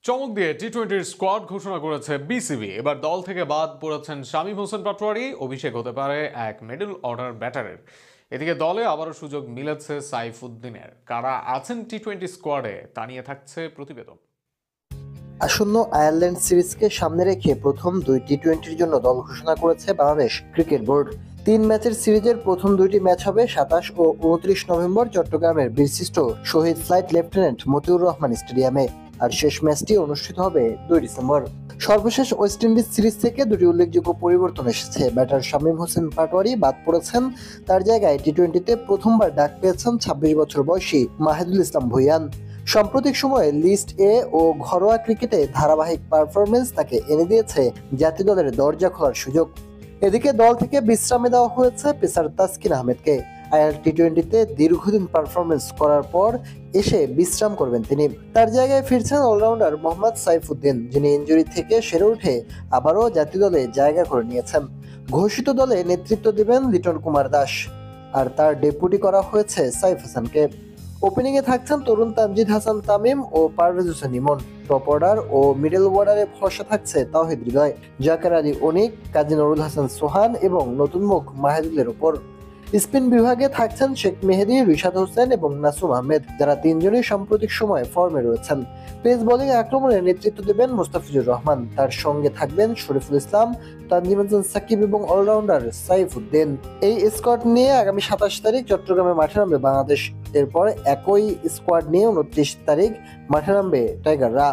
চমক দিয়ে টি-20 স্কোয়াড ঘোষণা করেছে বিসিবি। এবার দল থেকে বাদ পড়েছেন শামীম হোসেন পাটোয়ারি। অভিষেক হতে পারে এক মিডল অর্ডার ব্যাটারের। এদিকে দলে আবারও সুযোগ মিলেছে সাইফুদ্দিনের। কারা আছেন টি-20 স্কোয়াডে তা নিয়ে থাকছে প্রতিবেদন। আসন্ন আয়ারল্যান্ড সিরিজকে সামনে রেখে প্রথম দুই টি-20-র জন্য দল ঘোষণা করেছে বাংলাদেশ ক্রিকেট বোর্ড। 3 ম্যাচের সিরিজের প্রথম দুইটি ম্যাচ হবে 27 ও 29 নভেম্বর চট্টগ্রামের বীরশ্রেষ্ঠ শহীদ ফ্লাইট লেফটেন্যান্ট মতিউর রহমান স্টেডিয়ামে, আর শেষ ম্যাচটি অনুষ্ঠিত হবে 2 ডিসেম্বর। সর্বশেষ ওয়েস্ট ইন্ডিজ সিরিজ থেকে দুটি উল্লেখযোগ্য পরিবর্তন এসেছে। ব্যাটার শামীম হোসেন পাটোয়ারি বাদ পড়েছেন, তার জায়গায় টি-20-তে প্রথমবার ডাক পেয়েছেন 26 বছর বয়সী মাহিদুল ইসলাম ভুঁইয়ান। সাম্প্রতিক সময়ে লিস্ট এ ও ঘরোয়া ক্রিকেটে ধারাবাহিক পারফরমেন্স তাকে এনে দিয়েছে জাতীয় দলের দরজা খোলার সুযোগ। এদিকে দল থেকে বিশ্রামে দেওয়া হয়েছে পেসার তাসকিন আহমেদকে। আয়ার টি-20-তে দীর্ঘদিন পারফরমেন্স করার পর এসে বিশ্রাম করবেন তিনি। তার জায়গায় ফিরছেন অলরাউন্ডার মোহাম্মদ সাইফুদ্দিন, যিনি ইনজুরি থেকে সেরে উঠে আবারও জাতীয় দলে জায়গা করে নিয়েছেন। ঘোষিত দলে নেতৃত্ব দেবেন লিটন কুমার দাস, আর তার ডেপুটি করা হয়েছে সাইফ হাসানকে। ওপেনিংয়ে থাকছেন তরুণ তানজিদ হাসান তামিম ও পারভেজ হোসেন ইমন। টপ অর্ডার ও মিডল অর্ডারে ভরসা থাকছে তাওহিদ হৃদয়, জাকের আলী অনিক, কাজী নুরুল হাসান সোহান এবং নতুন মুখ মাহিদুলের উপর। স্পিন বিভাগে থাকছেন শেখ মেহেদী, রিশাদ হোসেন এবং নাসুম আহমেদ, যারা তিনজনই সাম্প্রতিক সময়ে ফর্মে রয়েছেন। পেস বোলিং আক্রমণে নেতৃত্ব দেবেন মোস্তাফিজুর রহমান, তার সঙ্গে থাকবেন শরীফুল ইসলাম, তানজিম হাসান সাকিব এবং অলরাউন্ডার সাইফুদ্দিন। এই স্কোয়াড নিয়ে আগামী 27 তারিখ চট্টগ্রামে মাঠে নামবে বাংলাদেশ। এরপর একই স্কোয়াড নিয়ে 29 তারিখ মাঠে নামবে টাইগাররা।